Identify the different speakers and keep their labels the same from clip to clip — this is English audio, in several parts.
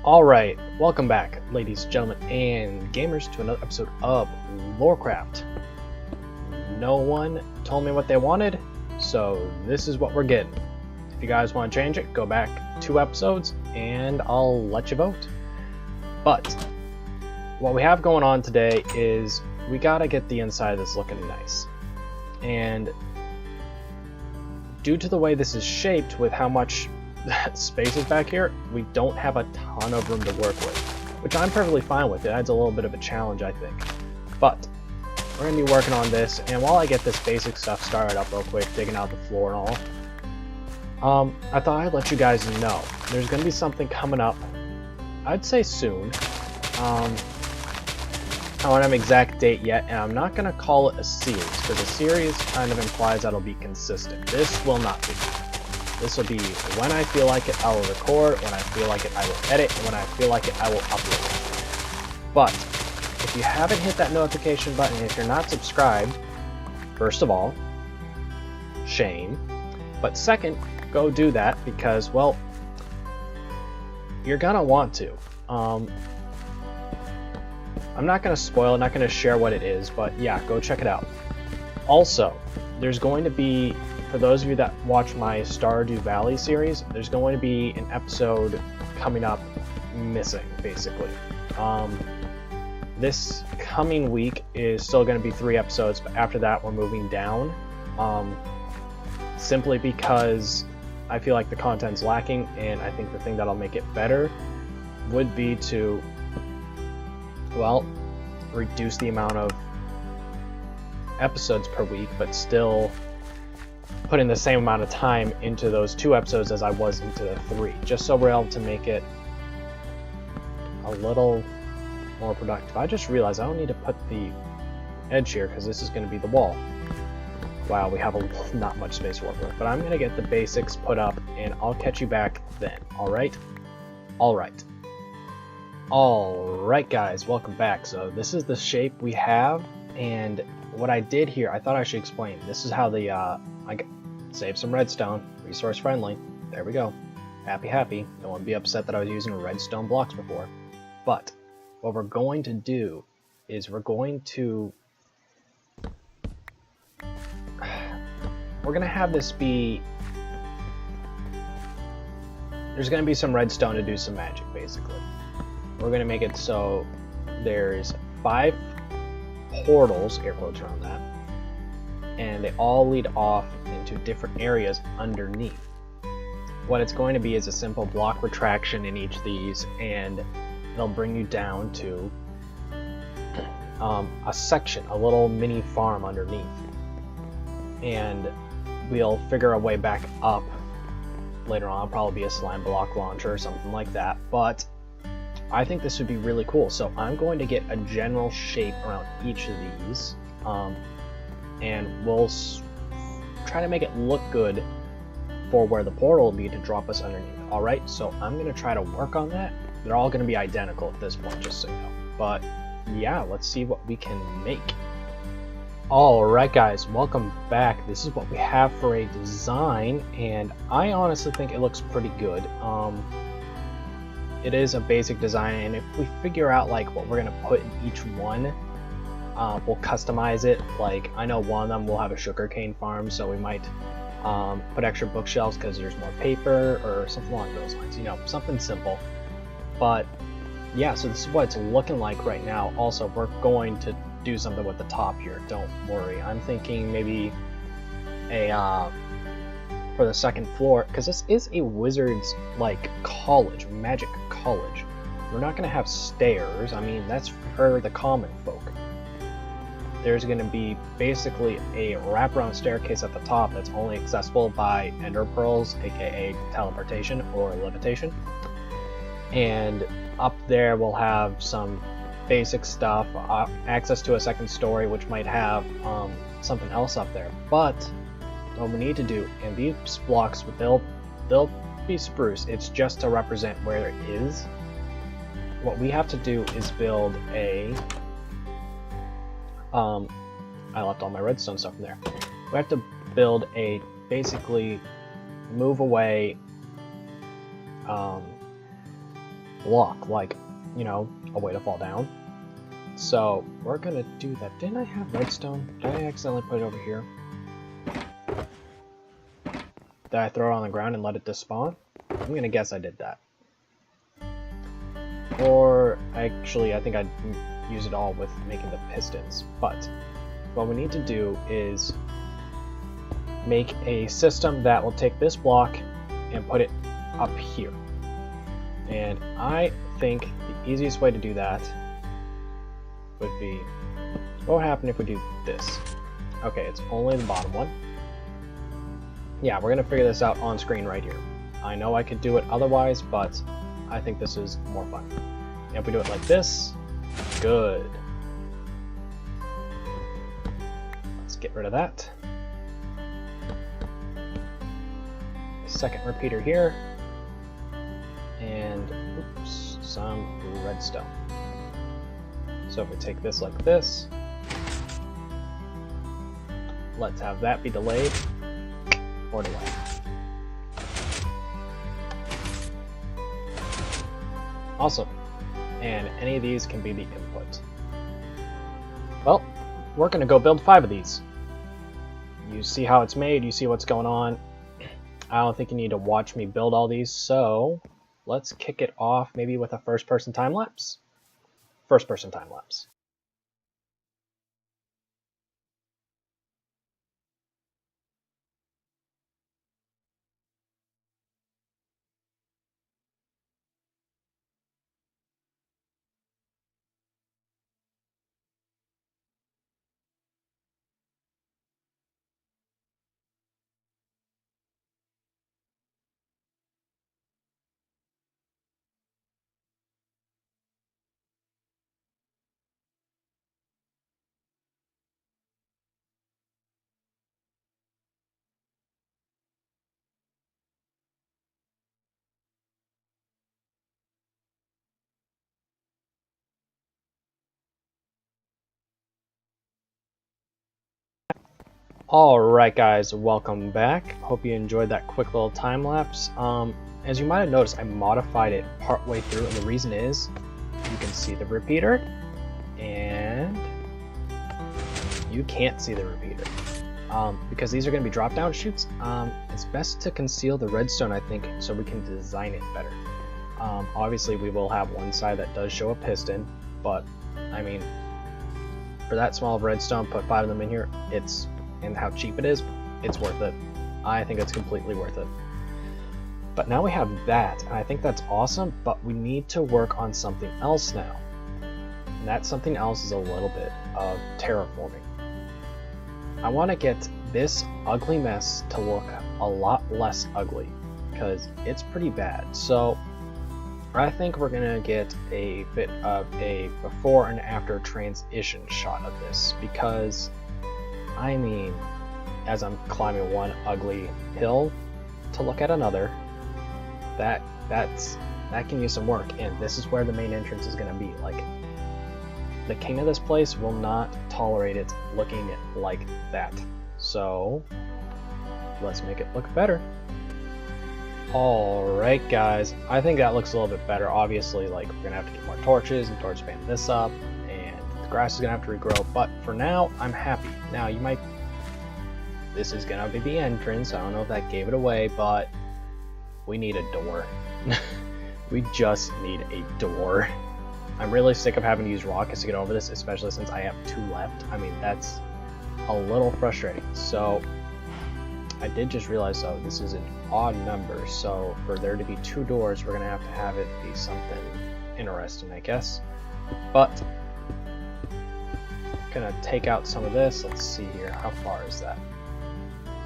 Speaker 1: Alright, welcome back, ladies, gentlemen, and gamers, to another episode of LORECRAFT. No one told me what they wanted, so this is what we're getting. If you guys want to change it, go back 2 episodes, and I'll let you vote. But, what we have going on today is we gotta get the inside of this looking nice. And due to the way this is shaped with how much space is back here, we don't have a ton of room to work with, which I'm perfectly fine with. It adds a little bit of a challenge, I think. But we're going to be working on this, and while I get this basic stuff started up real quick, digging out the floor and all, I thought I'd let you guys know there's going to be something coming up, I'd say soon. I don't have an exact date yet, and I'm not going to call it a series, because a series kind of implies that it'll be consistent. This will not be. This will be when I feel like it, I will record. When I feel like it, I will edit. And when I feel like it, I will upload. But if you haven't hit that notification button, if you're not subscribed, first of all, shame. But second, go do that because, well, you're gonna want to. I'm not gonna spoil, not gonna share what it is, but yeah, go check it out. Also, there's going to be, for those of you that watch my Stardew Valley series, there's going to be an episode coming up missing, basically. This coming week is still going to be 3 episodes, but after that we're moving down. Simply because I feel like the content's lacking, and I think the thing that'll make it better would be to, well, reduce the amount of episodes per week, but still putting the same amount of time into those 2 episodes as I was into the 3, just so we're able to make it a little more productive. I just realized I don't need to put the edge here because this is going to be the wall. Wow, we have not much space to work with, but I'm going to get the basics put up and I'll catch you back then. Alright, guys, welcome back. So this is the shape we have, and what I did here, I thought I should explain. This is how the I saved some redstone, resource friendly. There we go. Happy. No one be upset that I was using redstone blocks before. But what we're going to do is we're going to have this be, there's going to be some redstone to do some magic, basically. We're going to make it so there's 5 portals, air quotes around that, and they all lead off into different areas underneath. What it's going to be is a simple block retraction in each of these, and they'll bring you down to a section, a little mini farm underneath, and we'll figure a way back up later on. It'll probably be a slime block launcher or something like that, but I think this would be really cool. So I'm going to get a general shape around each of these, and we'll try to make it look good for where the portal will be to drop us underneath. Alright, so I'm going to try to work on that. They're all going to be identical at this point, just so you know. But yeah, let's see what we can make. Alright guys, welcome back. This is what we have for a design, and I honestly think it looks pretty good. It is a basic design, and if we figure out like what we're going to put in each one, we'll customize it. Like, I know one of them will have a sugarcane farm, so we might put extra bookshelves because there's more paper or something along those lines, you know, something simple. But yeah, so this is what it's looking like right now. Also, we're going to do something with the top here, don't worry. I'm thinking maybe a for the second floor, because this is a wizard's like college, magic college. We're not going to have stairs. I mean, that's for the common folk. There's going to be basically a wraparound staircase at the top that's only accessible by ender pearls, aka teleportation or levitation. And up there we'll have some basic stuff, access to a second story, which might have something else up there. But what we need to do, and these blocks, they'll be spruce. It's just to represent where it is. What we have to do is build a I left all my redstone stuff in there. We have to build a, basically move away block, like, you know, a way to fall down. So we're gonna do that. Didn't I have redstone? Did I accidentally put it over here? Did I throw it on the ground and let it despawn? I'm gonna guess I did that. Or actually, I think I'd use it all with making the pistons. But what we need to do is make a system that will take this block and put it up here. And I think the easiest way to do that would be, what would happen if we do this? Okay, it's only the bottom one. Yeah, we're gonna figure this out on screen right here. I know I could do it otherwise, but I think this is more fun. And if we do it like this, good. Let's get rid of that. Second repeater here. And oops, some redstone. So if we take this like this, let's have that be delayed or delayed. Awesome. And any of these can be the input. Well, we're gonna go build 5 of these. You see how it's made, you see what's going on. I don't think you need to watch me build all these, so let's kick it off maybe with a first-person time-lapse. First-person time-lapse. Alright guys, welcome back. Hope you enjoyed that quick little time lapse. As you might have noticed, I modified it partway through, and the reason is you can see the repeater and you can't see the repeater. Because these are going to be drop down chutes, it's best to conceal the redstone, I think, so we can design it better. Obviously we will have one side that does show a piston, but I mean, for that small of redstone, put 5 of them in here, and how cheap it is, it's worth it. I think it's completely worth it. But now we have that, and I think that's awesome, but we need to work on something else now. And that something else is a little bit of terraforming. I want to get this ugly mess to look a lot less ugly, because it's pretty bad. So I think we're gonna get a bit of a before and after transition shot of this, because I mean, as I'm climbing one ugly hill to look at another, that can use some work, and this is where the main entrance is going to be. Like, the king of this place will not tolerate it looking like that. So let's make it look better. Alright guys, I think that looks a little bit better. Obviously, like, we're gonna have to get more torches and torch band this up, and the grass is gonna have to regrow, but for now I'm happy. Now this is gonna be the entrance. I don't know if that gave it away, but we need a door. We just need a door. I'm really sick of having to use rockets to get over this, especially since I have 2 left. I mean, that's a little frustrating. So I did just realize, though, this is an odd number, so for there to be 2 doors, we're gonna have it be something interesting, I guess. But gonna take out some of this. Let's see here. How far is that?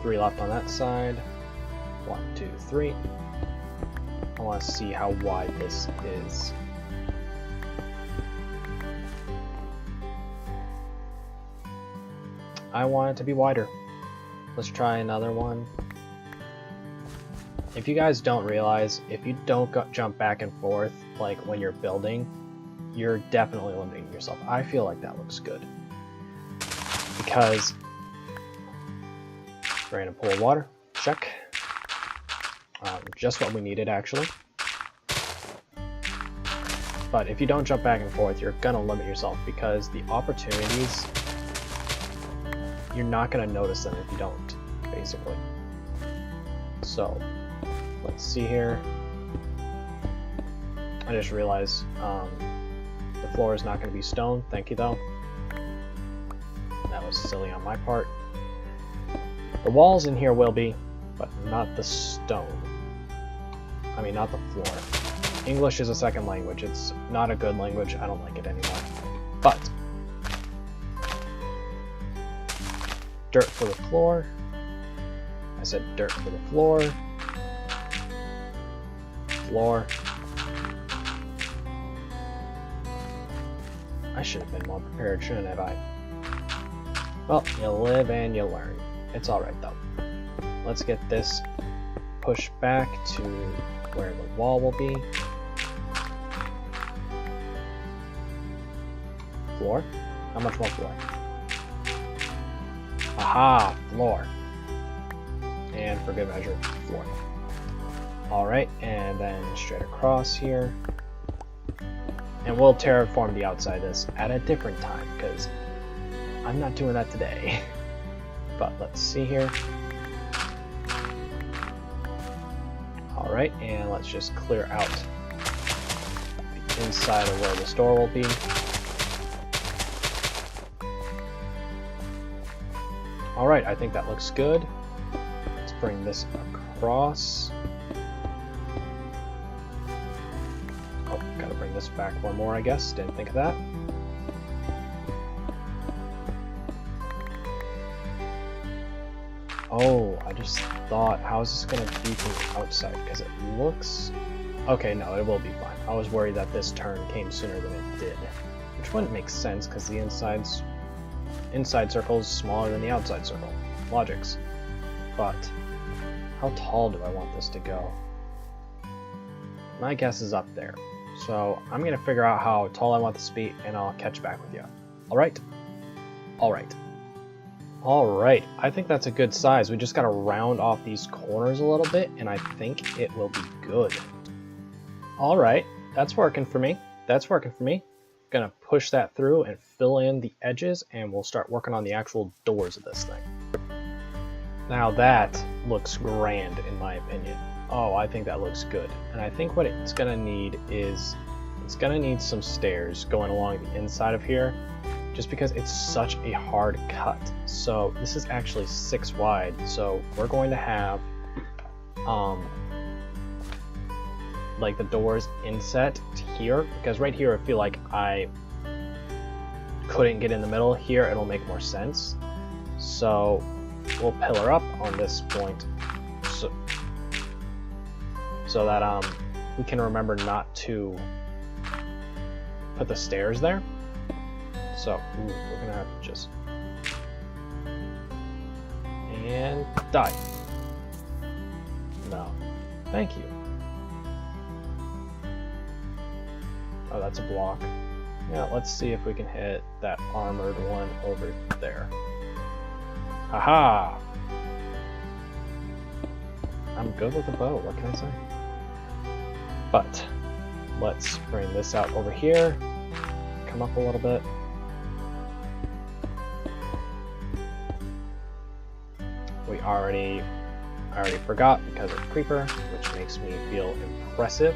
Speaker 1: 3 left on that side. 1, 2, 3. I want to see how wide this is. I want it to be wider. Let's try another one. If you guys don't realize, if you don't jump back and forth like when you're building, you're definitely limiting yourself. I feel like that looks good. Because random pool of water, check. Just what we needed, actually. But if you don't jump back and forth, you're gonna limit yourself, because the opportunities, you're not gonna notice them if you don't, basically. So, let's see here. I just realized the floor is not gonna be stone. Thank you, though. That was silly on my part. The walls in here will be, but not the stone. I mean, not the floor. English is a second language. It's not a good language. I don't like it anymore. But dirt for the floor. I said dirt for the floor. Floor. I should have been more prepared, shouldn't have I? Well, you live and you learn. It's alright though. Let's get this pushed back to where the wall will be. Floor? How much more floor? Aha! Floor. And for good measure, floor. Alright, and then straight across here. And we'll terraform the outside of this at a different time, because I'm not doing that today. But let's see here. Alright, and let's just clear out the inside of where the store will be. Alright, I think that looks good. Let's bring this across. Oh, gotta bring this back one more, I guess. Didn't think of that. Oh, I just thought, how is this gonna be from the outside? Because it looks... Okay, no, it will be fine. I was worried that this turn came sooner than it did. Which wouldn't make sense, because the inside circle is smaller than the outside circle. Logics. But how tall do I want this to go? My guess is up there. So I'm going to figure out how tall I want this to be, and I'll catch back with you. Alright? Alright. Alright, I think that's a good size. We just got to round off these corners a little bit, and I think it will be good. Alright, that's working for me. That's working for me. Gonna push that through and fill in the edges, and we'll start working on the actual doors of this thing. Now that looks grand in my opinion. Oh, I think that looks good. And I think what it's gonna need is, it's gonna need some stairs going along the inside of here, just because it's such a hard cut. So this is actually 6 wide, so we're going to have like the doors inset here, because right here I feel like I couldn't get in the middle. Here it'll make more sense, so we'll pillar up on this point so that we can remember not to put the stairs there. So we're gonna have to just and die. No, thank you. Oh, that's a block. Yeah, let's see if we can hit that armored one over there. Haha! I'm good with the bow, what can I say? But let's bring this out over here. Come up a little bit. I already forgot because of Creeper, which makes me feel impressive.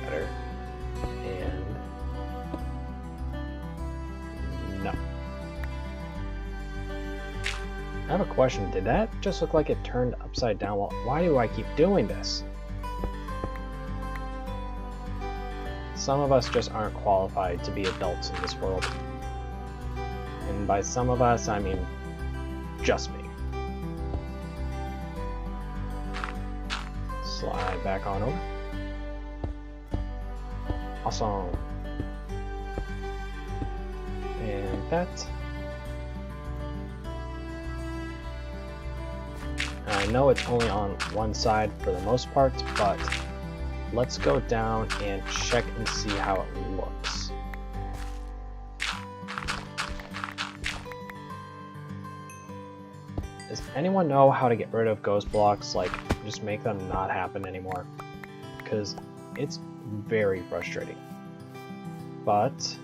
Speaker 1: Better. And no. I have a question. Did that just look like it turned upside down? Well, why do I keep doing this? Some of us just aren't qualified to be adults in this world. And by some of us, I mean just me. Slide back on over. Awesome. And that. I know it's only on one side for the most part, but let's go down and check and see how it looks. Does anyone know how to get rid of ghost blocks? Like, just make them not happen anymore? Because it's very frustrating. But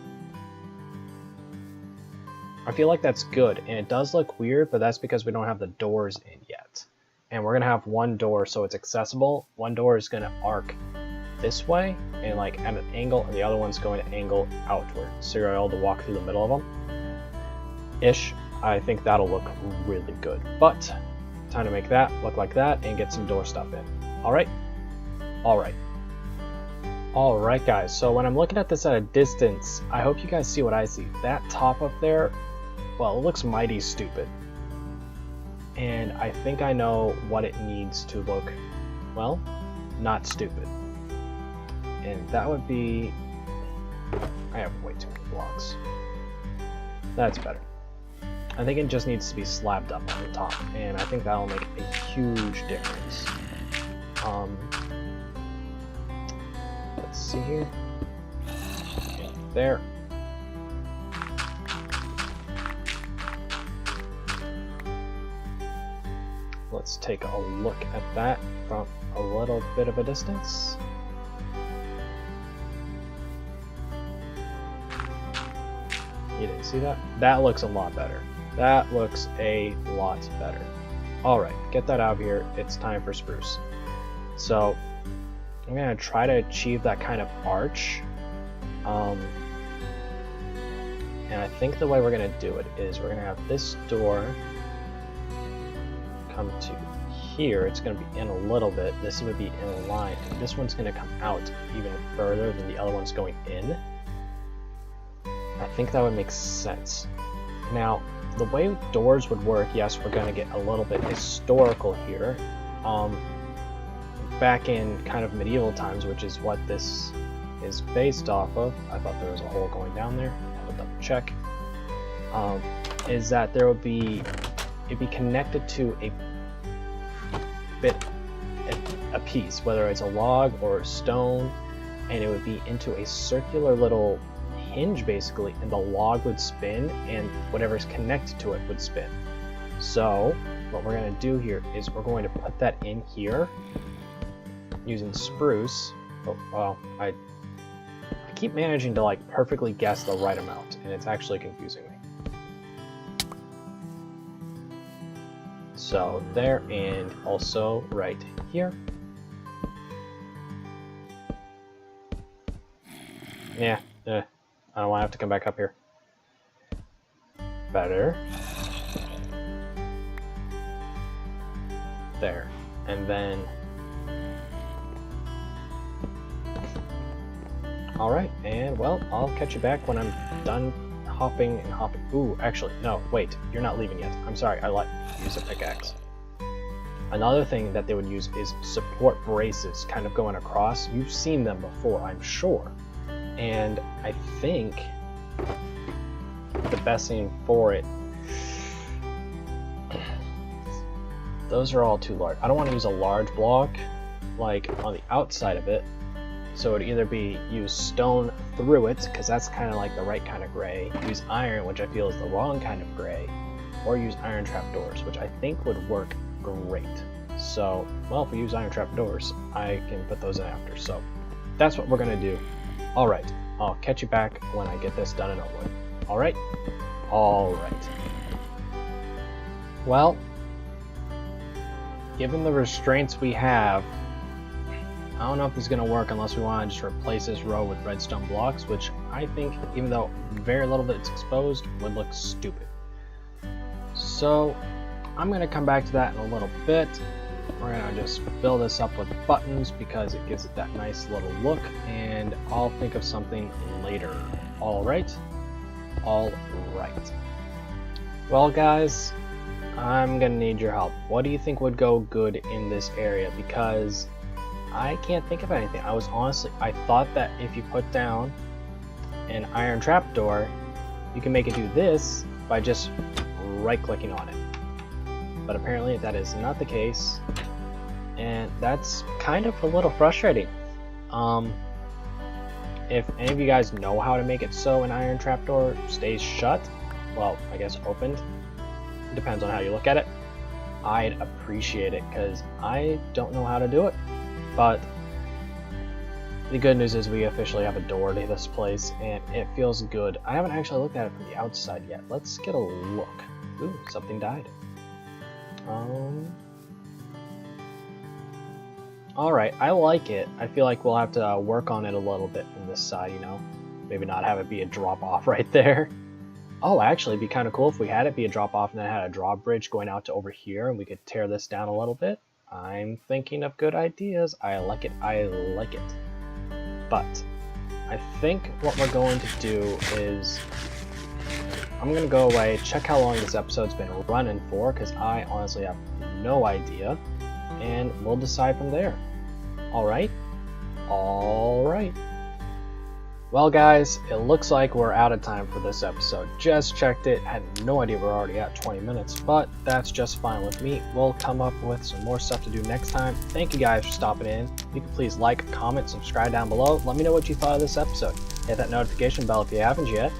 Speaker 1: I feel like that's good, and it does look weird, but that's because we don't have the doors in yet. And we're gonna have one door so it's accessible. One door is gonna arc this way and like at an angle, and the other one's going to angle outward. So you're able to walk through the middle of them. Ish. I think that'll look really good. But time to make that look like that and get some door stuff in. Alright? Alright. Alright guys, so when I'm looking at this at a distance, I hope you guys see what I see. That top up there, well, it looks mighty stupid. And I think I know what it needs to look, well, not stupid. And that would be... I have way too many blocks. That's better. I think it just needs to be slabbed up on the top, and I think that'll make a huge difference. Let's see here. There. Let's take a look at that from a little bit of a distance. You didn't see that? That looks a lot better. That looks a lot better. Alright, get that out of here. It's time for spruce. So, I'm going to try to achieve that kind of arch. And I think the way we're going to do it is we're going to have this door come to here. It's going to be in a little bit. This would be in a line. And this one's going to come out even further than the other one's going in. I think that would make sense. Now, the way doors would work, yes, we're going to get a little bit historical here. Back in kind of medieval times, which is what this is based off of, I thought there was a hole going down there, I had to double check, is that there would be, it'd be connected to a bit, a piece, whether it's a log or a stone, and it would be into a circular little hinge basically, and the log would spin and whatever's connected to it would spin. So what we're going to do here is we're going to put that in here using spruce. Oh, well, I keep managing to like perfectly guess the right amount, and it's actually confusing me. So there, and also right here. Yeah, I don't want to have to come back up here. Better. There. And then... Alright, and well, I'll catch you back when I'm done hopping and hopping. Ooh, actually, no, wait, you're not leaving yet. I'm sorry, I let you use a pickaxe. Another thing that they would use is support braces, kind of going across. You've seen them before, I'm sure. And I think the best thing for it, those are all too large. I don't want to use a large block like on the outside of it, so it'd either be use stone through it, because that's kind of like the right kind of gray, use iron, which I feel is the wrong kind of gray, or use iron trapdoors, which I think would work great. So, well, if we use iron trapdoors, I can put those in after. So that's what we're going to do. Alright, I'll catch you back when I get this done and over with. Alright? Alright. Well, given the restraints we have, I don't know if this is going to work unless we want to just replace this row with redstone blocks, which I think, even though very little bit is exposed, would look stupid. So, I'm going to come back to that in a little bit. We're going to just fill this up with buttons because it gives it that nice little look, and I'll think of something later. Alright? Alright. Well guys, I'm going to need your help. What do you think would go good in this area? Because I can't think of anything. I thought that if you put down an iron trapdoor, you can make it do this by just right-clicking on it. But apparently that is not the case, and that's kind of a little frustrating. If any of you guys know how to make it so an iron trapdoor stays shut, well, I guess opened, it depends on how you look at it, I'd appreciate it, because I don't know how to do it. But The good news is we officially have a door to this place, and it feels good. I haven't actually looked at it from the outside yet. Let's get a look. Ooh, something died. Alright, I like it. I feel like we'll have to work on it a little bit from this side, you know? Maybe not have it be a drop-off right there. Oh, actually, it'd be kind of cool if we had it be a drop-off and then had a drawbridge going out to over here, and we could tear this down a little bit. I'm thinking of good ideas. I like it. I like it. But I think what we're going to do is I'm going to go away, check how long this episode's been running for, because I honestly have no idea, and we'll decide from there. Alright? Alright. Well guys, it looks like we're out of time for this episode. Just checked it, had no idea we're already at 20 minutes, but that's just fine with me. We'll come up with some more stuff to do next time. Thank you guys for stopping in. You can please like, comment, subscribe down below. Let me know what you thought of this episode. Hit that notification bell if you haven't yet,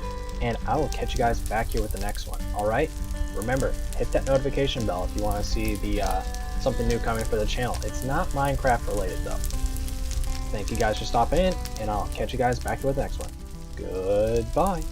Speaker 1: and I will catch you guys back here with the next one. Alright? Remember, hit that notification bell if you want to see the something new coming for the channel. It's not Minecraft related though. Thank you guys for stopping in, and I'll catch you guys back here with the next one. Goodbye.